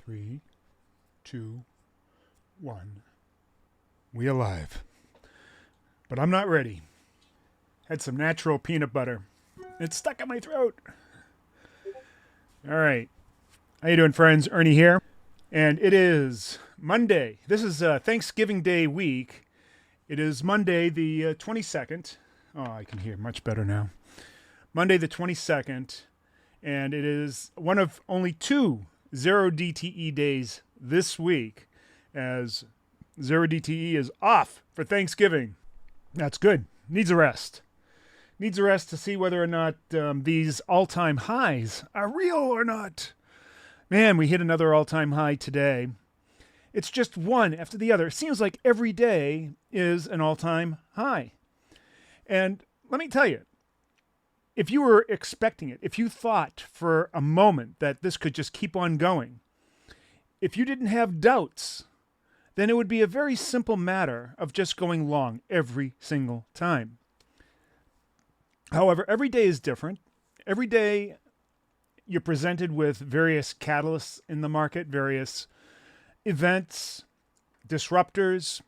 3, 2, 1. We alive. But I'm not ready. Had some natural peanut butter. It's stuck in my throat. All right. How you doing, friends? Ernie here. And it is Monday. This is Thanksgiving Day week. It is Monday the 22nd. Oh, I can hear much better now. Monday the 22nd. And it is one of only 2 zero DTE days this week, as zero DTE is off for Thanksgiving. That's good. Needs a rest. Needs a rest to see whether or not these all-time highs are real or not. Man, we hit another all-time high today. It's just one after the other. It seems like every day is an all-time high. And let me tell you, if you were expecting it, if you thought for a moment that this could just keep on going, if you didn't have doubts, then it would be a very simple matter of just going long every single time. However, every day is different. Every day you're presented with various catalysts in the market, various events, disruptors,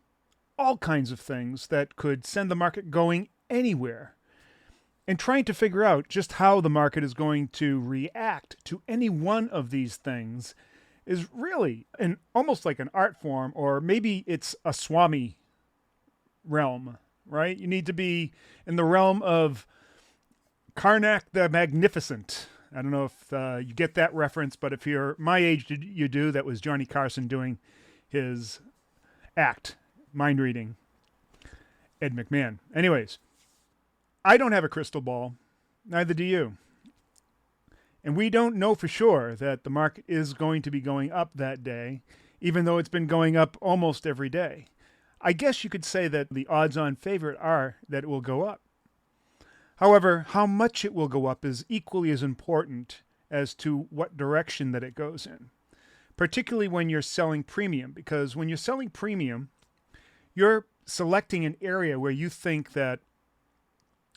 all kinds of things that could send the market going anywhere. And trying to figure out just how the market is going to react to any one of these things is really almost like an art form, or maybe it's a Swami realm, right? You need to be in the realm of Karnak the Magnificent. I don't know if you get that reference, but if you're my age, you do. That was Johnny Carson doing his act, mind reading, Ed McMahon. Anyways, I don't have a crystal ball. Neither do you. And we don't know for sure that the market is going to be going up that day, even though it's been going up almost every day. I guess you could say that the odds-on favorite are that it will go up. However, how much it will go up is equally as important as to what direction that it goes in, particularly when you're selling premium, because when you're selling premium, you're selecting an area where you think that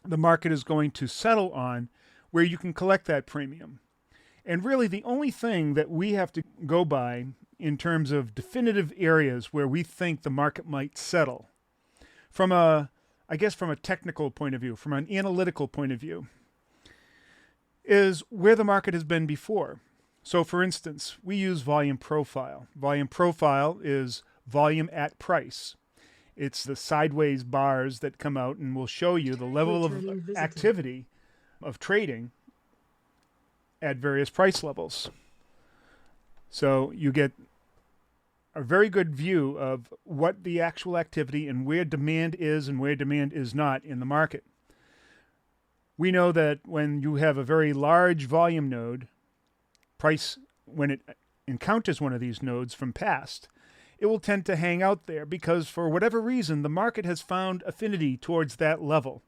the market is going to settle on, where you can collect that premium. And really the only thing that we have to go by in terms of definitive areas where we think the market might settle, from a technical point of view, from an analytical point of view, is where the market has been before. So for instance, we use volume profile. Volume profile is volume at price. It's the sideways bars that come out and will show you the level of activity of trading at various price levels. So you get a very good view of what the actual activity and where demand is and where demand is not in the market. We know that when you have a very large volume node, price, when it encounters one of these nodes from past, it will tend to hang out there because for whatever reason, the market has found affinity towards that level.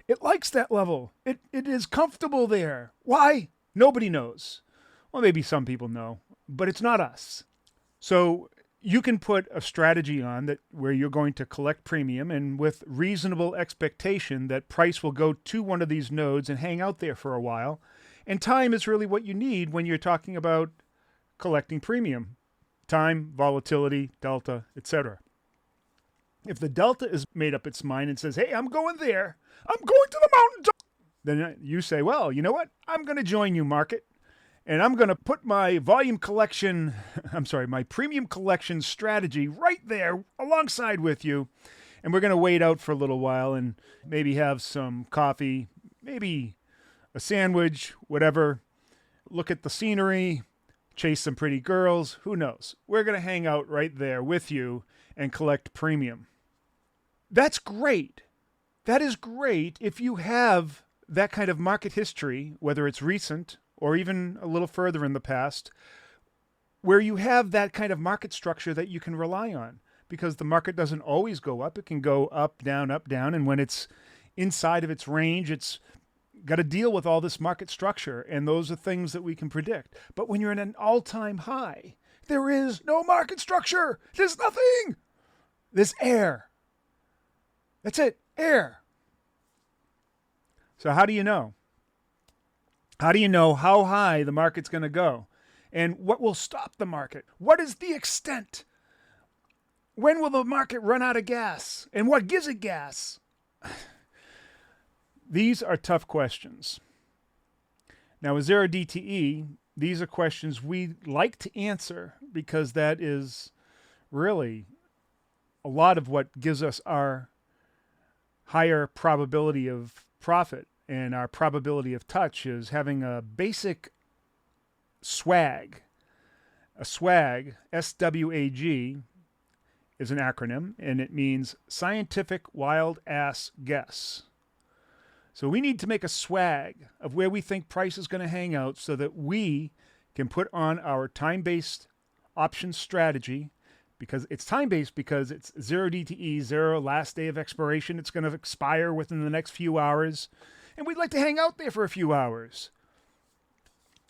It likes that level. It is comfortable there. Why? Nobody knows. Well, maybe some people know, but it's not us. So you can put a strategy on that where you're going to collect premium and with reasonable expectation that price will go to one of these nodes and hang out there for a while. And time is really what you need when you're talking about collecting premium. Time, volatility, delta, etc. If the delta is made up its mind and says, hey, I'm going there, I'm going to the mountaintop, then you say, well, you know what? I'm going to join you, market, and I'm going to put my my premium collection strategy right there alongside with you, and we're going to wait out for a little while and maybe have some coffee, maybe a sandwich, whatever, look at the scenery, chase some pretty girls, who knows? We're going to hang out right there with you and collect premium. That's great. That is great if you have that kind of market history, whether it's recent or even a little further in the past, where you have that kind of market structure that you can rely on, because the market doesn't always go up. It can go up, down, and when it's inside of its range, it's got to deal with all this market structure, and those are things that we can predict. But when you're in an all-time high, there is no market structure. There's nothing. There's air. That's it, air. So how do you know? How do you know how high the market's going to go? And what will stop the market? What is the extent? When will the market run out of gas? And what gives it gas? These are tough questions. Now, with zero DTE, these are questions we like to answer because that is really a lot of what gives us our higher probability of profit, and our probability of touch is having a basic swag. A swag, SWAG, is an acronym, and it means scientific wild ass guess. So we need to make a swag of where we think price is going to hang out so that we can put on our time-based option strategy, because it's time-based because it's zero DTE, zero last day of expiration. It's going to expire within the next few hours. And we'd like to hang out there for a few hours.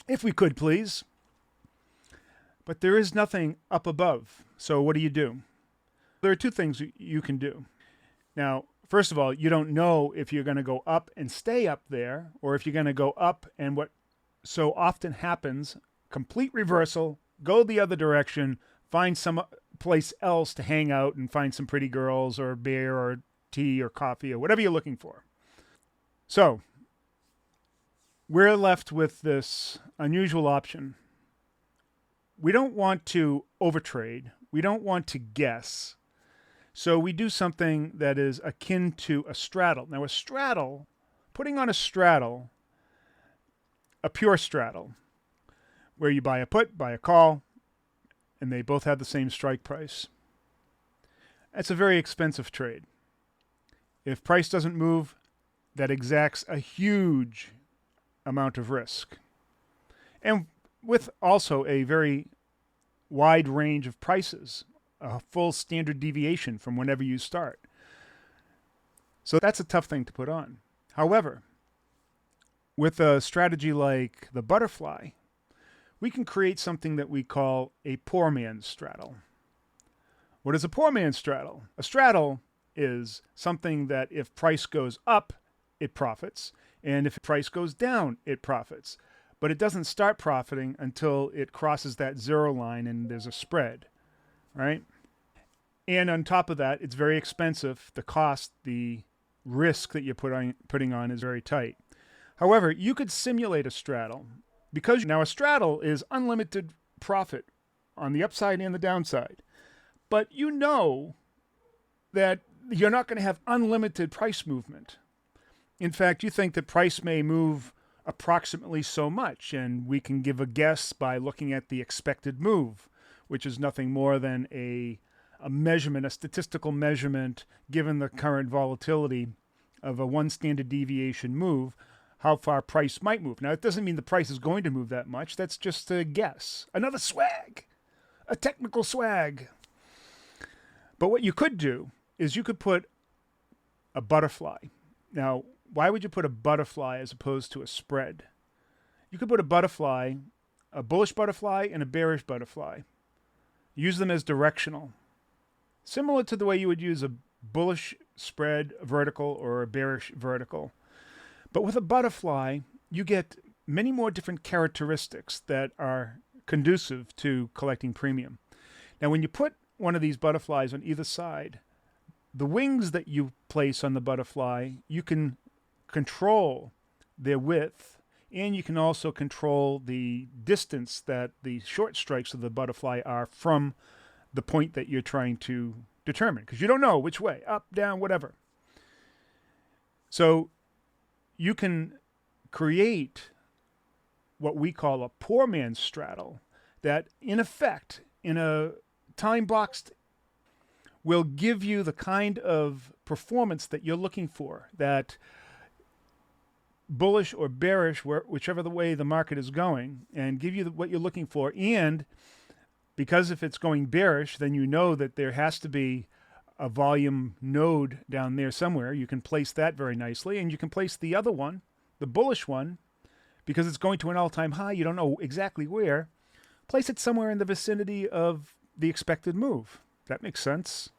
If we could, please. But there is nothing up above. So what do? There are two things you can do. Now, first of all, you don't know if you're going to go up and stay up there, or if you're going to go up and what so often happens, complete reversal, go the other direction, find some place else to hang out and find some pretty girls or beer or tea or coffee or whatever you're looking for. So we're left with this unusual option. We don't want to overtrade. We don't want to guess. So we do something that is akin to a straddle. Now, a straddle, putting on a straddle, a pure straddle, where you buy a put, buy a call, and they both have the same strike price. That's a very expensive trade. If price doesn't move, that exacts a huge amount of risk. And with also a very wide range of prices, a full standard deviation from whenever you start. So that's a tough thing to put on. However, with a strategy like the butterfly, we can create something that we call a poor man's straddle. What is a poor man's straddle? A straddle is something that if price goes up, it profits, and if price goes down, it profits. But it doesn't start profiting until it crosses that zero line and there's a spread, right? And on top of that, it's very expensive. The cost, the risk that you're putting on is very tight. However, you could simulate a straddle, because now a straddle is unlimited profit on the upside and the downside. But you know that you're not going to have unlimited price movement. In fact, you think that price may move approximately so much, and we can give a guess by looking at the expected move, which is nothing more than a measurement, a statistical measurement, given the current volatility of a one standard deviation move, how far price might move. Now, it doesn't mean the price is going to move that much. That's just a guess. Another swag, a technical swag. But what you could do is you could put a butterfly. Now, why would you put a butterfly as opposed to a spread? You could put a butterfly, a bullish butterfly and a bearish butterfly. Use them as directional. Similar to the way you would use a bullish spread vertical or a bearish vertical. But with a butterfly, you get many more different characteristics that are conducive to collecting premium. Now, when you put one of these butterflies on either side, the wings that you place on the butterfly, you can control their width, and you can also control the distance that the short strikes of the butterfly are from the point that you're trying to determine, because you don't know which way, up, down, whatever. So you can create what we call a poor man's straddle that, in effect, in a time boxed, will give you the kind of performance that you're looking for, that bullish or bearish, whichever the way the market is going, and give you what you're looking for. And because if it's going bearish, then you know that there has to be a volume node down there somewhere. You can place that very nicely, and you can place the other one, the bullish one, because it's going to an all-time high. You don't know exactly where. Place it somewhere in the vicinity of the expected move. That makes sense.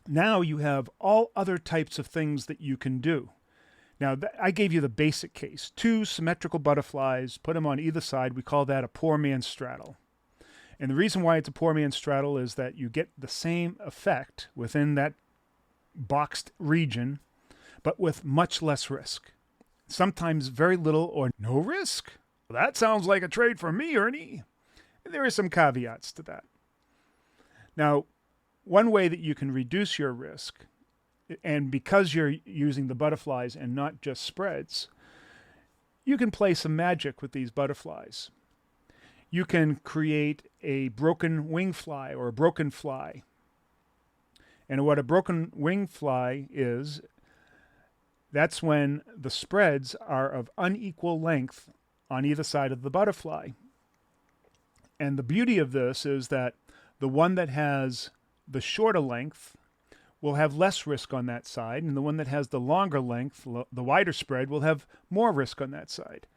Now you have all other types of things that you can do. Now, I gave you the basic case. 2 symmetrical butterflies, put them on either side. We call that a poor man's straddle. And the reason why it's a poor man's straddle is that you get the same effect within that boxed region, but with much less risk. Sometimes very little or no risk. Well, that sounds like a trade for me, Ernie. There are some caveats to that. Now, one way that you can reduce your risk, and because you're using the butterflies and not just spreads, you can play some magic with these butterflies. You can create a broken wing fly or a broken fly. And what a broken wing fly is, that's when the spreads are of unequal length on either side of the butterfly. And the beauty of this is that the one that has the shorter length will have less risk on that side, and the one that has the longer length, the wider spread, will have more risk on that side.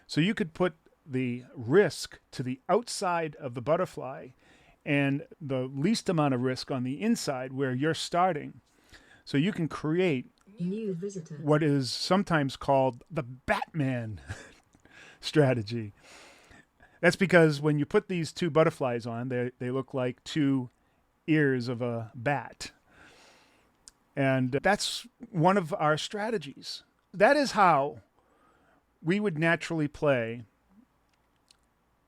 So you could put the risk to the outside of the butterfly and the least amount of risk on the inside where you're starting. So you can create what is sometimes called the Batman strategy. That's because when you put these 2 butterflies on, they look like 2 ears of a bat. And that's one of our strategies. That is how we would naturally play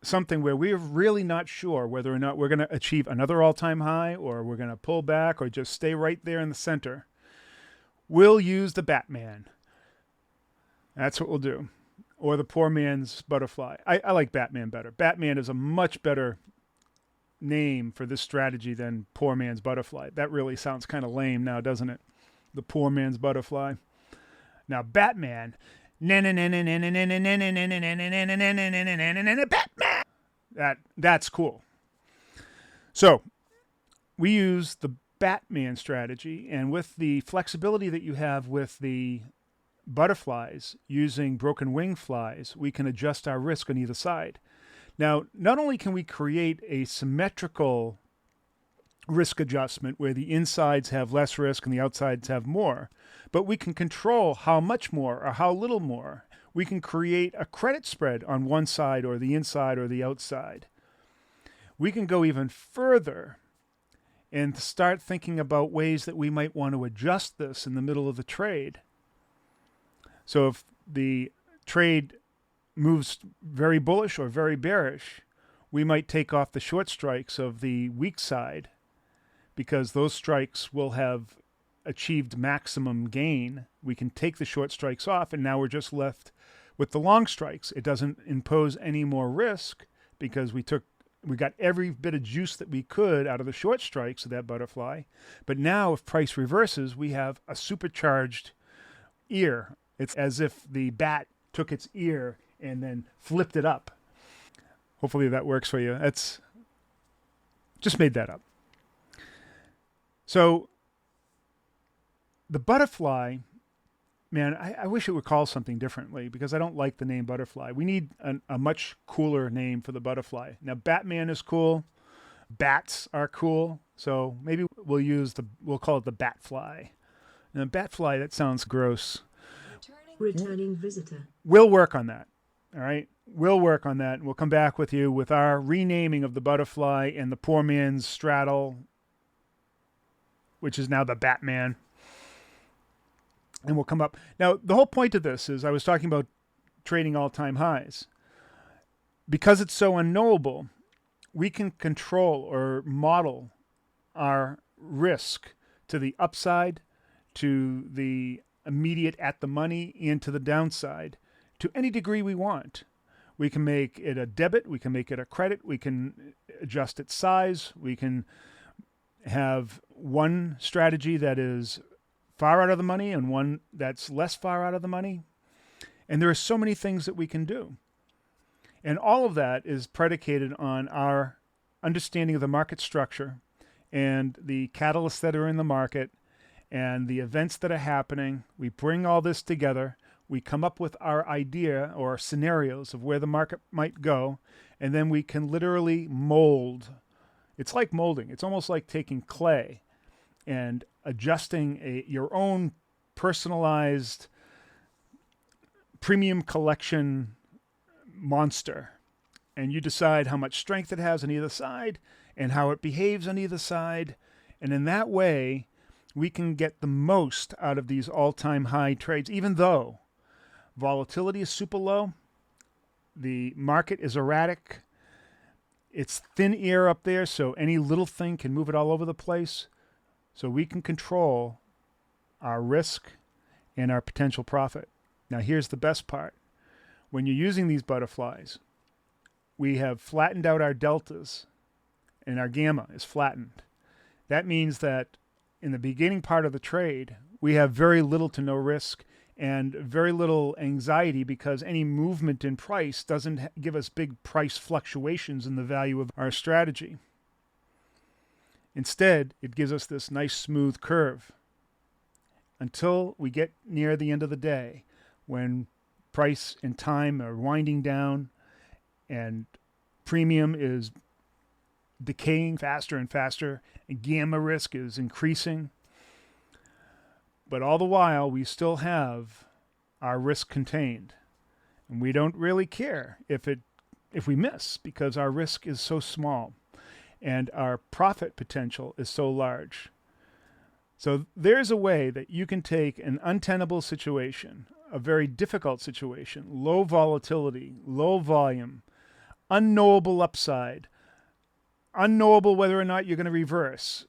something where we're really not sure whether or not we're going to achieve another all-time high or we're going to pull back or just stay right there in the center. We'll use the Batman. That's what we'll do. Or the poor man's butterfly. I like Batman better. Batman is a much better name for this strategy than poor man's butterfly. That really sounds kind of lame now, doesn't it? The poor man's butterfly. Now, Batman. Batman. That's cool. So, we use the Batman strategy, and with the flexibility that you have with the butterflies using broken wing flies, we can adjust our risk on either side. Now, not only can we create a symmetrical risk adjustment where the insides have less risk and the outsides have more, but we can control how much more or how little more. We can create a credit spread on one side or the inside or the outside. We can go even further and start thinking about ways that we might want to adjust this in the middle of the trade. So if the trade moves very bullish or very bearish, we might take off the short strikes of the weak side because those strikes will have achieved maximum gain. We can take the short strikes off, and now we're just left with the long strikes. It doesn't impose any more risk because we got every bit of juice that we could out of the short strikes of that butterfly. But now if price reverses, we have a supercharged ear. It's as if the bat took its ear and then flipped it up. Hopefully that works for you. That's just made that up. So the butterfly, man, I wish it would call something differently because I don't like the name butterfly. We need a much cooler name for the butterfly. Now, Batman is cool. Bats are cool. So maybe we'll call it the Batfly. Now, Batfly, that sounds gross. Returning visitor. We'll work on that. All right. We'll work on that. And we'll come back with you with our renaming of the butterfly and the poor man's straddle, which is now the Batman. And we'll come up. Now, the whole point of this is I was talking about trading all-time highs. Because it's so unknowable, we can control or model our risk to the upside, to the immediate at the money, and to the downside to any degree we want. We can make it a debit. We can make it a credit. We can adjust its size. We can have one strategy that is far out of the money and one that's less far out of the money. And there are so many things that we can do. And all of that is predicated on our understanding of the market structure and the catalysts that are in the market and the events that are happening. We bring all this together. We come up with our idea or scenarios of where the market might go, and then we can literally mold. It's like molding. It's almost like taking clay and adjusting your own personalized premium collection monster, and you decide how much strength it has on either side and how it behaves on either side. And in that way, we can get the most out of these all-time high trades, even though volatility is super low, the market is erratic, it's thin air up there, so any little thing can move it all over the place. So we can control our risk and our potential profit. Now here's the best part. When you're using these butterflies, we have flattened out our deltas and our gamma is flattened. That means that in the beginning part of the trade, we have very little to no risk and very little anxiety because any movement in price doesn't give us big price fluctuations in the value of our strategy. Instead, it gives us this nice smooth curve until we get near the end of the day when price and time are winding down and premium is decaying faster and faster and gamma risk is increasing. But all the while, we still have our risk contained. And we don't really care if we miss because our risk is so small and our profit potential is so large. So there's a way that you can take an untenable situation, a very difficult situation, low volatility, low volume, unknowable upside, unknowable whether or not you're going to reverse,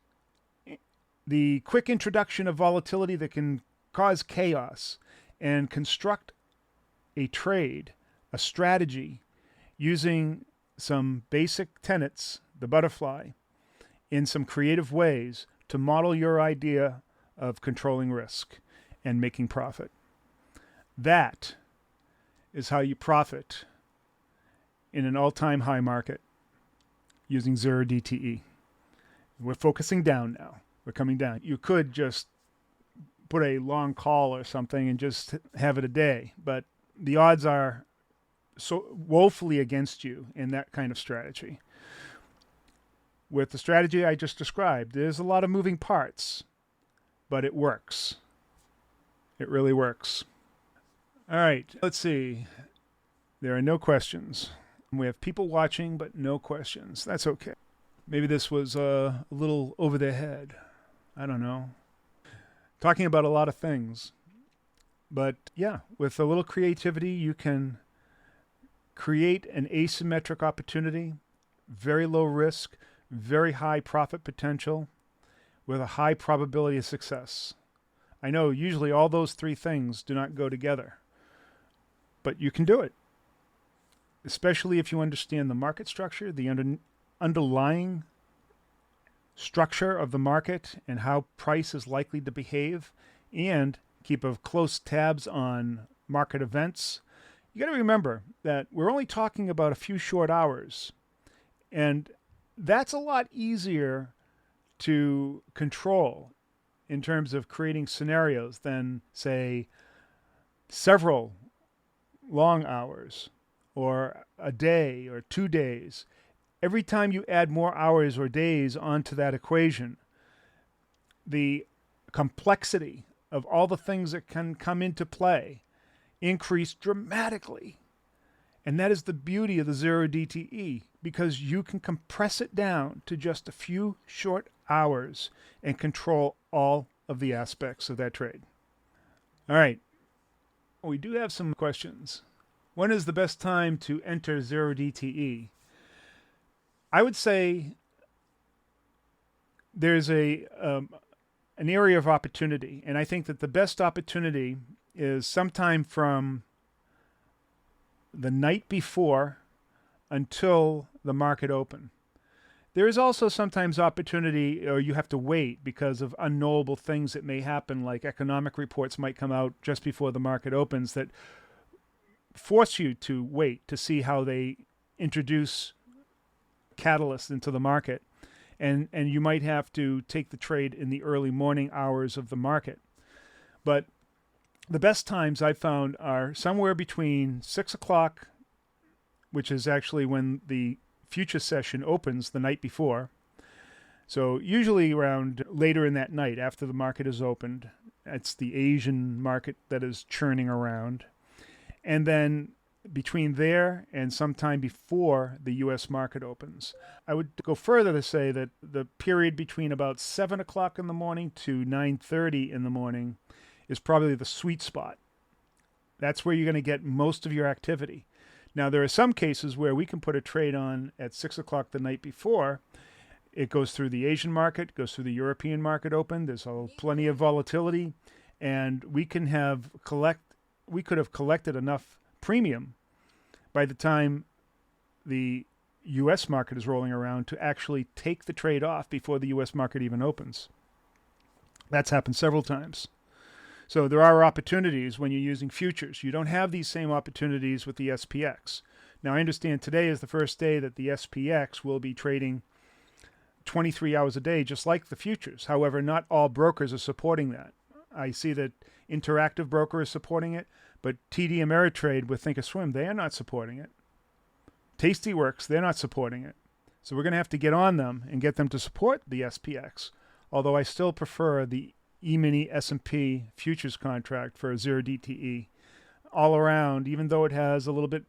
the quick introduction of volatility that can cause chaos, and construct a trade, a strategy, using some basic tenets, the butterfly, in some creative ways to model your idea of controlling risk and making profit. That is how you profit in an all-time high market using 0 DTE. We're focusing down now. We're coming down. You could just put a long call or something and just have it a day, but the odds are so woefully against you in that kind of strategy. With the strategy I just described, there's a lot of moving parts, but it works. It really works. All right, let's see. There are no questions. We have people watching, but no questions. That's okay. Maybe this was a little over their head. I don't know. Talking about a lot of things. But yeah, with a little creativity, you can create an asymmetric opportunity, very low risk, very high profit potential, with a high probability of success. I know usually all those three things do not go together, but you can do it. Especially if you understand the market structure, the underlying structure of the market and how price is likely to behave, and keep a close tabs on market events. You got to remember that we're only talking about a few short hours, and that's a lot easier to control in terms of creating scenarios than, say, several long hours or a day or 2 days. Every time you add more hours or days onto that equation, the complexity of all the things that can come into play increase dramatically. And that is the beauty of the 0 DTE, because you can compress it down to just a few short hours and control all of the aspects of that trade. All right. We do have some questions. When is the best time to enter 0 DTE? I would say there's an area of opportunity, and I think that the best opportunity is sometime from the night before until the market open. There is also sometimes opportunity, or you have to wait because of unknowable things that may happen, like economic reports might come out just before the market opens that force you to wait to see how they introduce catalysts into the market. And you might have to take the trade in the early morning hours of the market. But the best times I've found are somewhere between 6 o'clock, which is actually when the future session opens the night before. So usually around later in that night after the market is opened. It's the Asian market that is churning around. and then between there and sometime before the U.S. market opens. I would go further to say that the period between about 7 o'clock in the morning to 9:30 in the morning is probably the sweet spot. That's where you're going to get most of your activity. Now, there are some cases where we can put a trade on at 6 o'clock the night before. It goes through the Asian market, goes through the European market open. There's plenty of volatility, and we could have collected enough premium by the time the U.S. market is rolling around to actually take the trade off before the U.S. market even opens. That's happened several times. So there are opportunities when you're using futures. You don't have these same opportunities with the SPX. Now, I understand today is the first day that the SPX will be trading 23 hours a day, just like the futures. However, not all brokers are supporting that. I see that Interactive Broker is supporting it, but TD Ameritrade with Thinkorswim, they are not supporting it. Tastyworks, they're not supporting it. So we're going to have to get on them and get them to support the SPX, although I still prefer the E-mini S&P futures contract for 0 DTE. All around, even though it has a little bit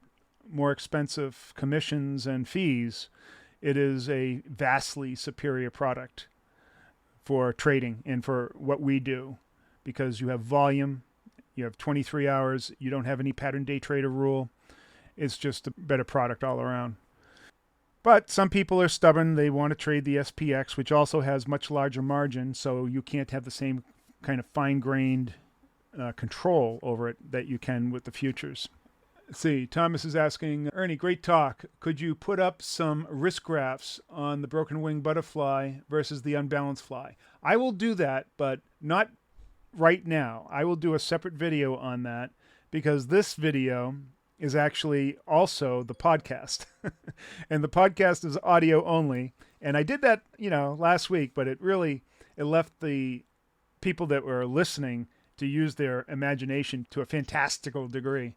more expensive commissions and fees, it is a vastly superior product for trading and for what we do, because you have volume, you have 23 hours, you don't have any pattern day trader rule. It's just a better product all around. But some people are stubborn. They want to trade the SPX, which also has much larger margin, so you can't have the same kind of fine-grained control over it that you can with the futures. Let's see, Thomas is asking, Ernie, great talk. Could you put up some risk graphs on the broken wing butterfly versus the unbalanced fly? I will do that, but not right now. I will do a separate video on that, because this video is actually also the podcast. And the podcast is audio only. And I did that, last week, but it left the people that were listening to use their imagination to a fantastical degree.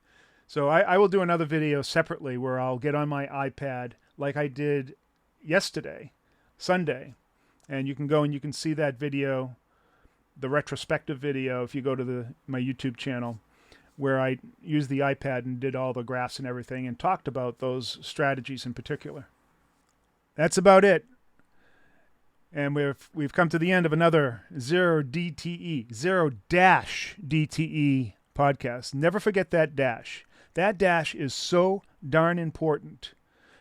So I will do another video separately where I'll get on my iPad like I did yesterday, Sunday. And you can go and you can see that video, the retrospective video, if you go to my YouTube channel, where I used the iPad and did all the graphs and everything and talked about those strategies in particular. That's about it. And we've come to the end of another 0 DTE, 0-DTE podcast. Never forget that dash. That dash is so darn important,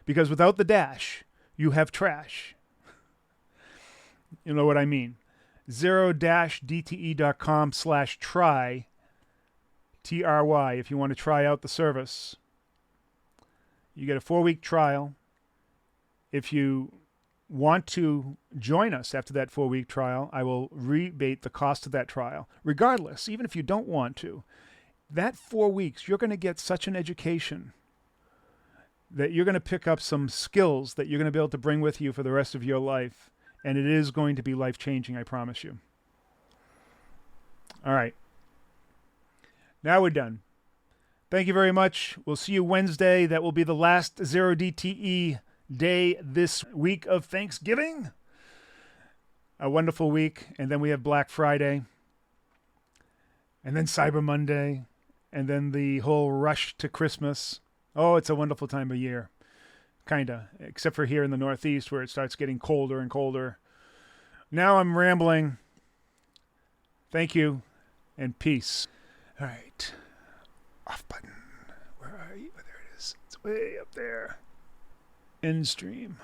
because without the dash, you have trash. You know what I mean. 0-DTE.com/try, TRY, if you want to try out the service. You get a 4-week trial. If you want to join us after that 4-week trial, I will rebate the cost of that trial. Regardless, even if you don't want to, that 4 weeks, you're going to get such an education that you're going to pick up some skills that you're going to be able to bring with you for the rest of your life. And it is going to be life-changing, I promise you. All right. Now we're done. Thank you very much. We'll see you Wednesday. That will be the last 0 DTE day this week of Thanksgiving. A wonderful week. And then we have Black Friday. And then Cyber Monday. And then the whole rush to Christmas. Oh, it's a wonderful time of year. Kinda. Except for here in the Northeast where it starts getting colder and colder. Now I'm rambling. Thank you. And peace. All right. Off button. Where are you? Oh, there it is. It's way up there. End stream.